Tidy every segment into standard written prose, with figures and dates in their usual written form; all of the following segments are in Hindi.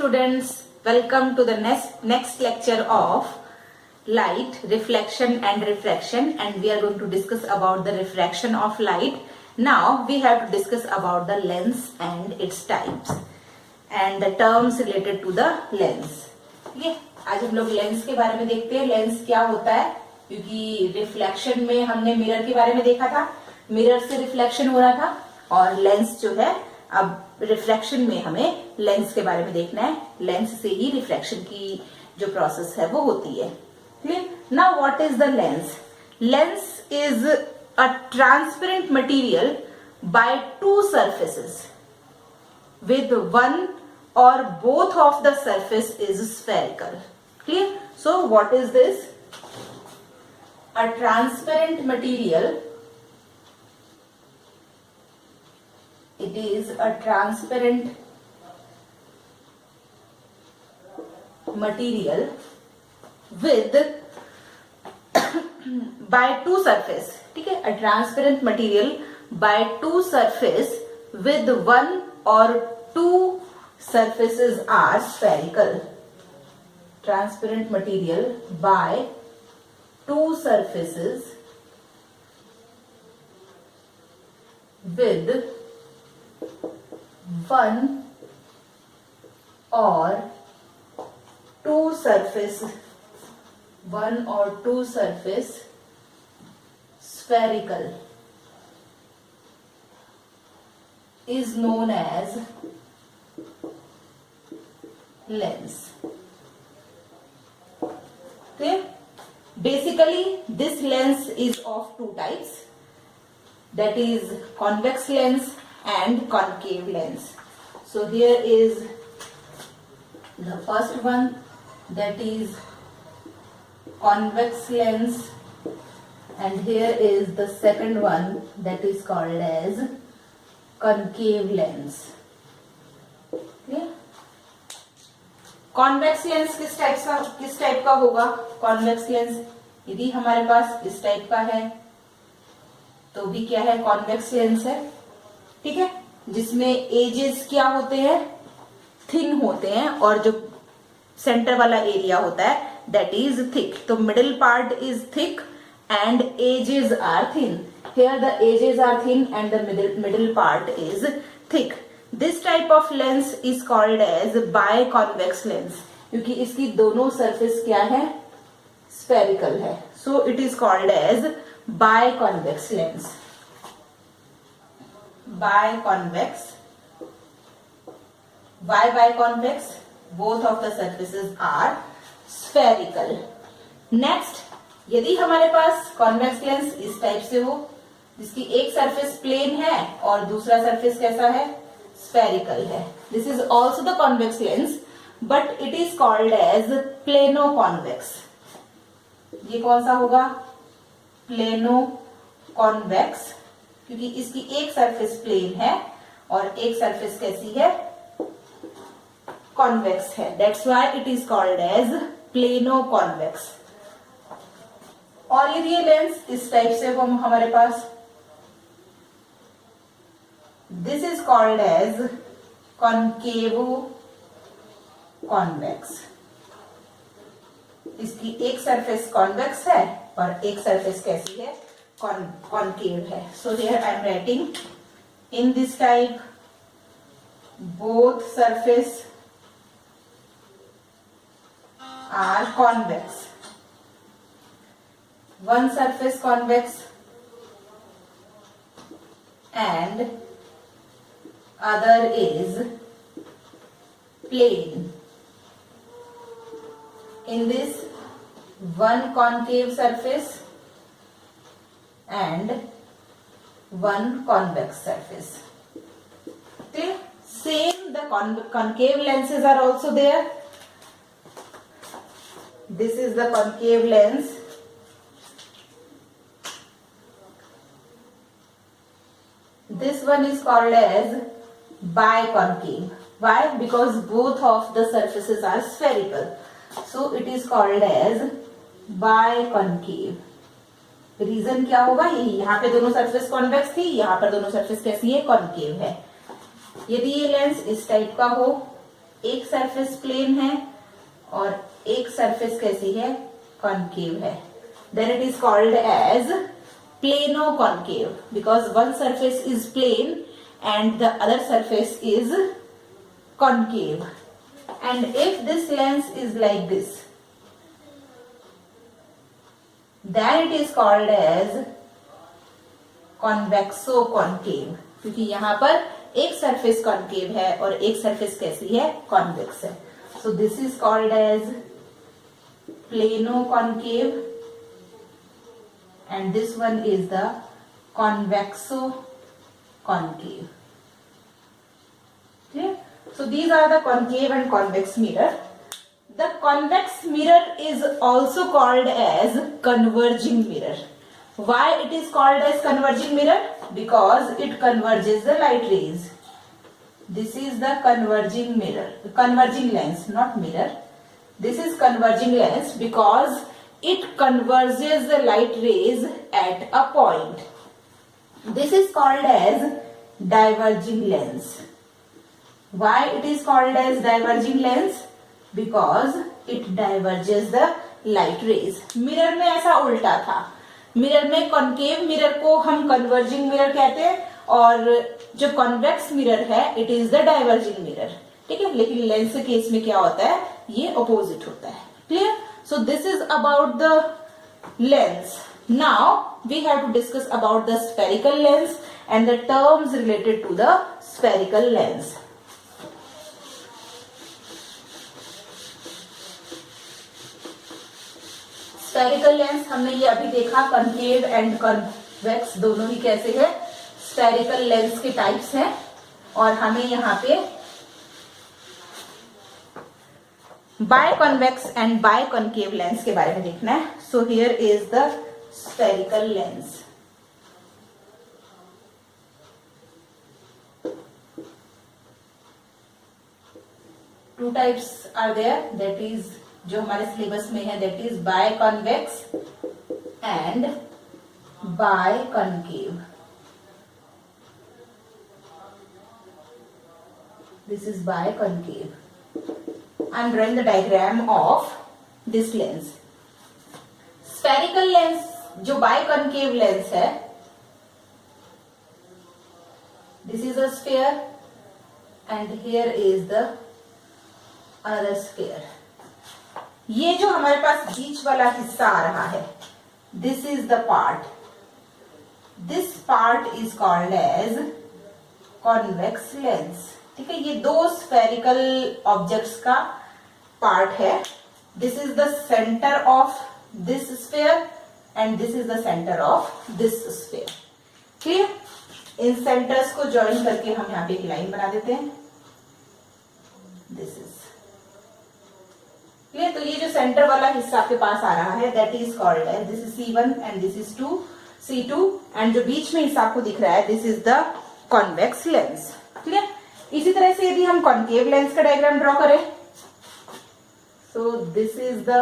students, welcome to the next lecture of light, reflection and refraction, and we are going to discuss about the refraction of light. Now we have to discuss about the lens and its types and the terms related to the lens. ठीक है, आज हम लोग लेंस के बारे में देखते हैं. लेंस क्या होता है, क्योंकि रिफ्लेक्शन में हमने मिरर के बारे में देखा था, मिरर से रिफ्लेक्शन हो रहा था, और लेंस जो है अब रिफ्रैक्शन में हमें लेंस के बारे में देखना है. लेंस से ही रिफ्रैक्शन की जो प्रोसेस है वो होती है. Clear? Now what is the lens? Lens is a transparent material by two surfaces with one or both of the surface is spherical. Clear? So what is this? A transparent material. It is a transparent material with by two surface. ठीक है? A transparent material by two surface with one or two surfaces are spherical. Transparent material by two surfaces with one or two surface spherical is known as lens. Okay, basically this lens is of two types, that is convex lens and concave lens. So here is the first one, that is convex lens, and here is the second one, that is called as concave lens. Okay? Convex lens किस टाइप का होगा? कॉन्वेक्स लेंस यदि हमारे पास इस टाइप का है तो भी क्या है? कॉन्वेक्स लेंस है. ठीक है, जिसमें एजेस क्या होते हैं? थिन होते हैं, और जो सेंटर वाला एरिया होता है दैट इज थिक. तो middle part is thick and edges are thin. Here the edges are thin and the middle part is thick. This type of lens is called as biconvex lens, क्योंकि इसकी दोनों सरफेस क्या है? स्फेरिकल है. So it is called as biconvex lens. Biconvex. Why biconvex? Both of the surfaces are spherical. Next, यदि हमारे पास कॉन्वेक्स लेंस इस टाइप से हो, जिसकी एक सरफेस प्लेन है और दूसरा सरफेस कैसा है? स्फेरिकल है. This is also the convex lens, but it is called as plano convex. ये कौन सा होगा? प्लेनो कॉन्वेक्स, क्योंकि इसकी एक सरफेस प्लेन है और एक सरफेस कैसी है? कॉन्वेक्स है. That's why it is called as plano convex. और यदि ये लेंस इस टाइप से हो हमारे पास, this is called as concavo convex. इसकी एक सरफेस कॉन्वेक्स है और एक सरफेस कैसी है? कॉन्केव है. So here I am writing in this type both surface are convex. One surface convex and other is plane. In this, one concave surface and one convex surface. Okay? Same, the concave lenses are also there. This is the concave lens. This one is called as biconcave. Why? Because both of the surfaces are spherical. So it is called as biconcave. Reason क्या होगा? यहाँ पे दोनों सरफेस कॉन्वेक्स थी, यहाँ पर दोनों सरफेस कैसी है? कॉन्केव है. यदि ये लेंस इस टाइप का हो एक सरफेस प्लेन है और एक सरफेस कैसी है, कॉन्केव है, then it is called as plano concave, because one surface is plane and the other surface is concave. And if this lens is like this, then it is called as convexo concave, क्योंकि यहां पर एक सरफेस कॉन्केव है और एक सरफेस कैसी है, कॉन्वेक्स है. So this is called as plano concave and this one is the convexo concave. Clear? So these are the concave and convex mirror. The convex mirror is also called as converging mirror. Why it is called as converging mirror? Because it converges the light rays. This is the converging mirror, converging lens, not mirror. This is converging lens because it converges the light rays at a point. This is called as diverging lens. Why it is called as diverging lens? Because it diverges the light rays. Mirror में ऐसा उल्टा था. मिरर में कॉन्केव मिरर को हम कन्वर्जिंग मिरर कहते हैं और जो कॉन्वेक्स मिरर है it is the diverging mirror. ठीक है, लेकिन लेंस के केस में क्या होता है, ये ऑपोजिट होता है. Clear? So this is about the lens. Now we have to discuss about the spherical lens and the terms related to the spherical lens. Spherical lens हमने ये अभी देखा, concave and convex दोनों ही कैसे है, spherical lens के टाइप्स हैं और हमें यहाँ पे बायकॉन्वेक्स एंड बायकॉन्केव लेंस के बारे में देखना है. So here is the spherical lens. Two types are there, that is जो हमारे सिलेबस में है, that is biconvex and biconcave. This is biconcave. I am drawing the diagram of this lens. Spherical lens जो biconcave lens है, this is a sphere and here is the other sphere. ये जो हमारे पास बीच वाला हिस्सा आ रहा है, this is the part. This part is called as convex lens. ठीक है, ये दो स्फेरिकल ऑब्जेक्ट्स का पार्ट है. This is the centre of this sphere and this is the centre of this sphere. Clear? In centres को ज्वाइन करके हम यहाँ पे एक लाइन बना देते हैं. This is clear. तो ये जो सेंटर वाला हिस्सा आपके पास आ रहा है, that is called as, this is C1 and this is C2 एंड जो बीच में हिस्सा आपको दिख रहा है, this is the convex lens. Clear? इसी तरह से यदि हम कॉन्केव लेंस का डायग्राम ड्रॉ करें, so this is the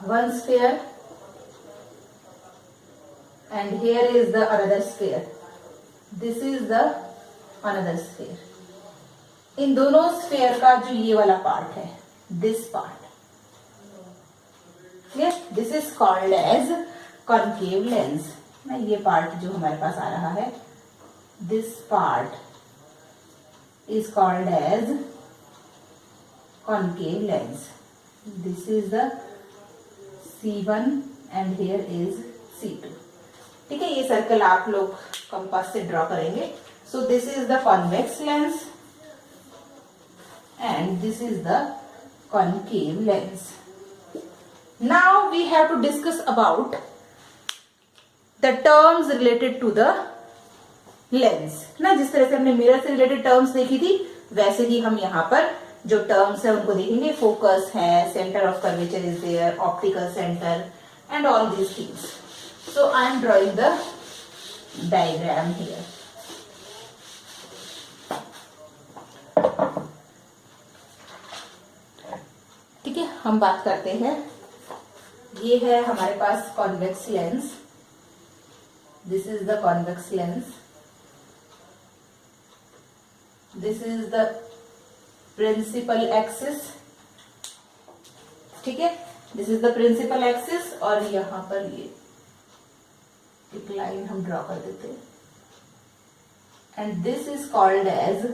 one sphere and here is the another sphere. This is the another sphere. इन दोनों स्फेयर का जो ये वाला पार्ट है, this part, yes, this is called as concave lens. ना ये पार्ट जो हमारे पास आ रहा है, this part is called as concave lens. This is the C1 and here is C2. ठीक है, ये सर्कल आप लोग कंपास से ड्रॉ करेंगे. सो this is the convex lens and this is the concave lens. Now we have to discuss about the terms related to the lens. ना जिस तरह से हमने मिरर से रिलेटेड टर्म्स देखी थी, वैसे ही हम यहाँ पर जो टर्म्स है उनको देखेंगे. फोकस है, centre of curvature is there, optical centre and all these things. So I am drawing the diagram here. ठीक है, हम बात करते हैं. ये है हमारे पास convex lens. This is the convex lens. This is the principal axis, ठीक है, this is the principal axis, और यहां पर ये एक लाइन हम ड्रॉ कर देते हैं, and this is called as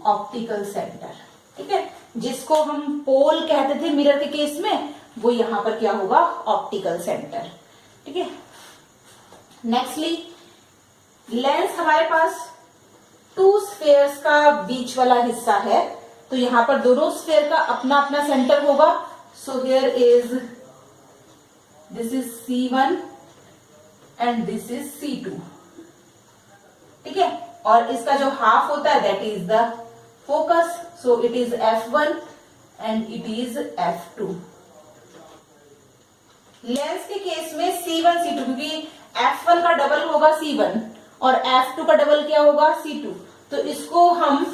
optical centre, ठीक है, जिसको हम पोल कहते थे मिरर के केस में, वो यहां पर क्या होगा, ऑप्टिकल सेंटर, ठीक है। नेक्स्टली लेंस हमारे पास टू स्फेयर्स का बीच वाला हिस्सा है, तो यहां पर दोनों स्फेयर का अपना अपना सेंटर होगा। सो here is, this is C1 and this is C2, ठीक है, और इसका जो हाफ होता है that is the focus, so it is F1 and it is F2। Lens के केस में C1 C2, क्योंकि F1 का डबल होगा C1 और F2 का डबल क्या होगा, C2, तो इसको हम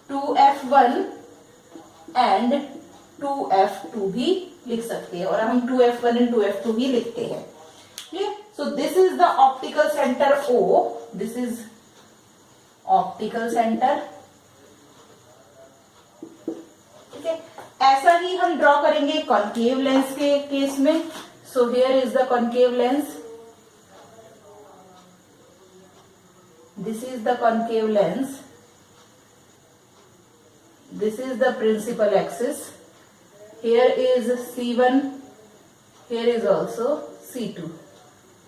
2F1 एंड 2F2 भी लिख सकते हैं, और हम 2F1 एंड 2F2 भी लिखते हैं, ठीक है। So this is the optical centre O, this is optical centre, ठीक है। ऐसा ही हम ड्रॉ करेंगे कॉन्केव लेंस के केस में। सो here is the concave lens, this is the concave lens, this is the principal axis, here is C1, here is also C2,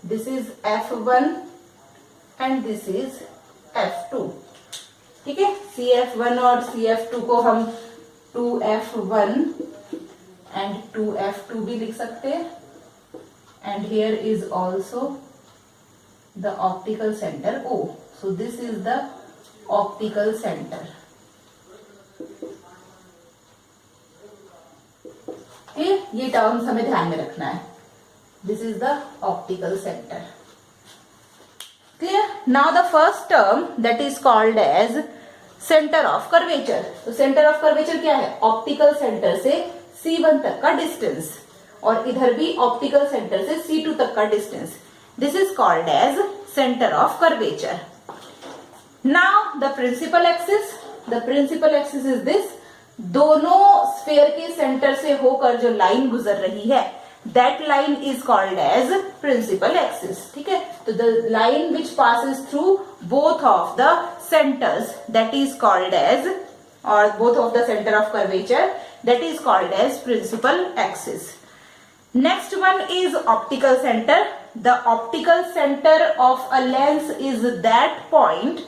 this is F1 and this is F2, ठीक है। CF1 और CF2 को हम 2F1 and 2F2 भी लिख सकते हैं, and here is also the optical center O. So this is the optical center. ये टर्म्स हमें ध्यान में रखना है। This is the optical center. Clear? Now the first term that is called as center of curvature. तो center of curvature क्या है? Optical center से C1 तक का distance, और इधर भी optical center से C2 तक का distance. This is called as center of curvature. Now the principal axis, the principal axis is this, दोनों स्फेयर के सेंटर से होकर जो लाइन गुजर रही है, that line is called as principal axis, ठीक है। तो the line which passes through both of the centers, that is called as, or both of the center of curvature, that is called as principal axis. Next one is optical center. The optical center of a lens is that point,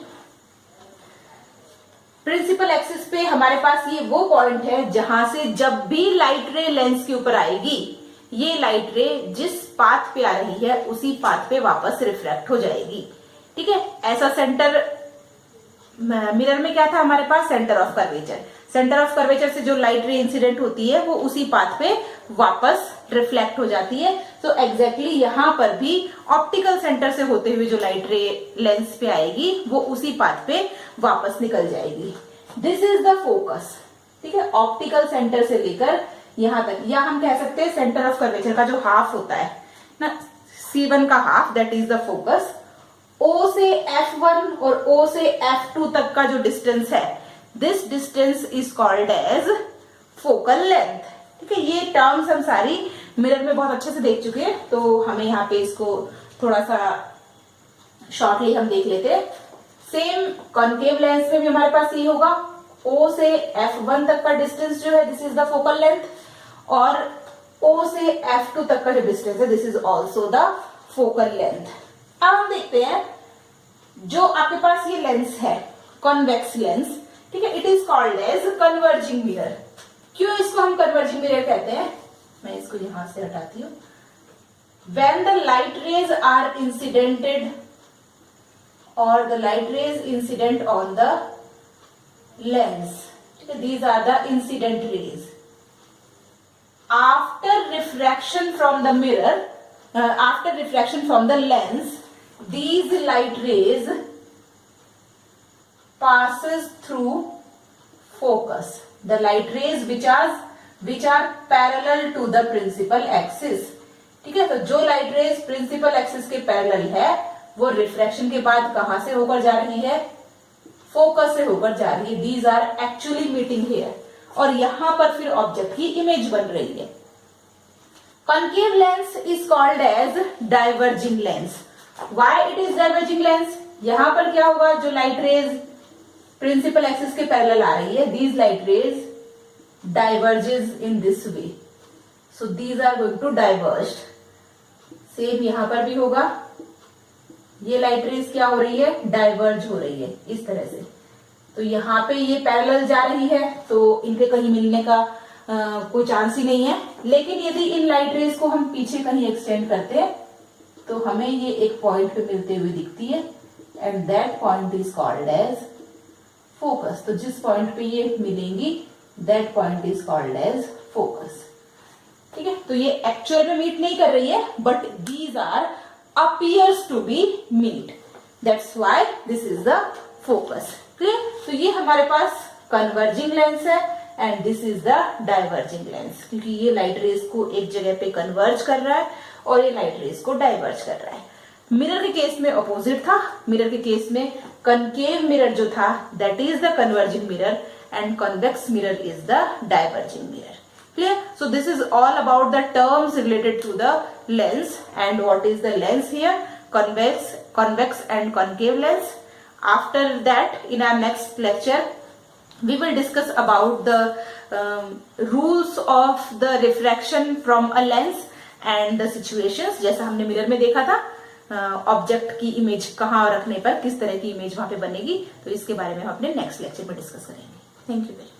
principal axis पे हमारे पास ये वो पॉइंट है जहां से जब भी लाइट रे लेंस के ऊपर आएगी, ये लाइट रे जिस पाथ पे आ रही है उसी पाथ पे वापस रिफ्लेक्ट हो जाएगी, ठीक है। ऐसा सेंटर मिरर में क्या था हमारे पास, centre of curvature, centre of curvature से जो लाइट रे इंसिडेंट होती है वो उसी पाथ पे वापस रिफ्लेक्ट हो जाती है। तो एग्जैक्टली यहां पर भी ऑप्टिकल सेंटर से होते हुए जो लाइट रे लेंस पे आएगी वो उसी पाथ पे वापस निकल जाएगी। दिस इज द फोकस, ठीक है, ऑप्टिकल सेंटर से लेकर यहां तक, या हम कह सकते हैं सेंटर ऑफ कर्वेचर का जो हाफ होता है ना, C1 का half, that is the focus. O से F1 और O से F2 तक का जो डिस्टेंस है, this distance is called as focal length, ठीक है। ये टर्म्स हम सारी मिरर में बहुत अच्छे से देख चुके हैं, तो हमें यहाँ पे इसको थोड़ा सा शॉर्टली हम देख लेते हैं। सेम कॉन्केव लेंस में भी हमारे पास ये होगा, O से F1 तक का डिस्टेंस जो है this is the focal length, और O से F2 तक का जो डिस्टेंस है this is also the focal length. अब हम देखते हैं जो आपके पास ये लेंस है कॉन्वेक्स लेंस, ठीक है, it is called as converging mirror. क्यों इसको हम कन्वर्जिंग मिरर कहते हैं, मैं इसको यहां से हटाती हूं। When the light rays are incidented और the light rays incident on the lens, ठीक है, these are the incident rays. After refraction from the mirror, after refraction from the lens, these light rays passes through focus, the light rays which are parallel to the principal axis, ठीक है। तो जो लाइट रेज प्रिंसिपल एक्सिस के पैरेलल है वो रिफ्रैक्शन के बाद कहां से होकर जा रही है, फोकस से होकर जा रही है, these are actually meeting here, और यहां पर फिर ऑब्जेक्ट की इमेज बन रही है। Concave lens is called as diverging lens. Why it is diverging lens? यहां पर क्या होगा, जो लाइट रेज प्रिंसिपल एक्सिस के पैरेलल आ रही है, these light rays diverges in this way, so these are going to diverge. Same यहां पर भी होगा, ये लाइट रेज क्या हो रही है, डाइवर्ज हो रही है इस तरह से। तो यहाँ पे ये पैरेलल जा रही है, तो इनके कहीं मिलने का कोई चांस ही नहीं है। लेकिन यदि इन लाइट रेज को हम पीछे कहीं एक्सटेंड करते हैं तो हमें ये एक पॉइंट पे मिलते हुए दिखती है, and that point is called as focus. तो जिस पॉइंट पे ये मिलेंगी, that point is called as focus. ठीक है, तो ये एक्चुअल में मीट नहीं कर रही है, but these are appears to be meet, that's why this is the focus. Clear? तो ये हमारे पास कन्वर्जिंग लेंस है and this is the diverging lens, क्योंकि ये लाइट रेज को एक जगह पे कन्वर्ज कर रहा है और ये लाइट रेज को डाइवर्ज कर रहा है। मिरर के केस में अपोजिट था। मिरर के केस में कनकेव मिरर जो था that is the converging mirror and convex mirror is the diverging mirror. Clear? So this is all about the terms related to the lens, and what is the lens here? Convex and concave lens. After that, in our next lecture, we will discuss about the rules of the refraction from a lens and the situations. जैसा हमने मिरर में देखा था, ऑब्जेक्ट की इमेज कहाँ रखने पर किस तरह की इमेज वहां पे बनेगी, तो इसके बारे में हम अपने नेक्स्ट लेक्चर में डिस्कस करेंगे। Thank you very much.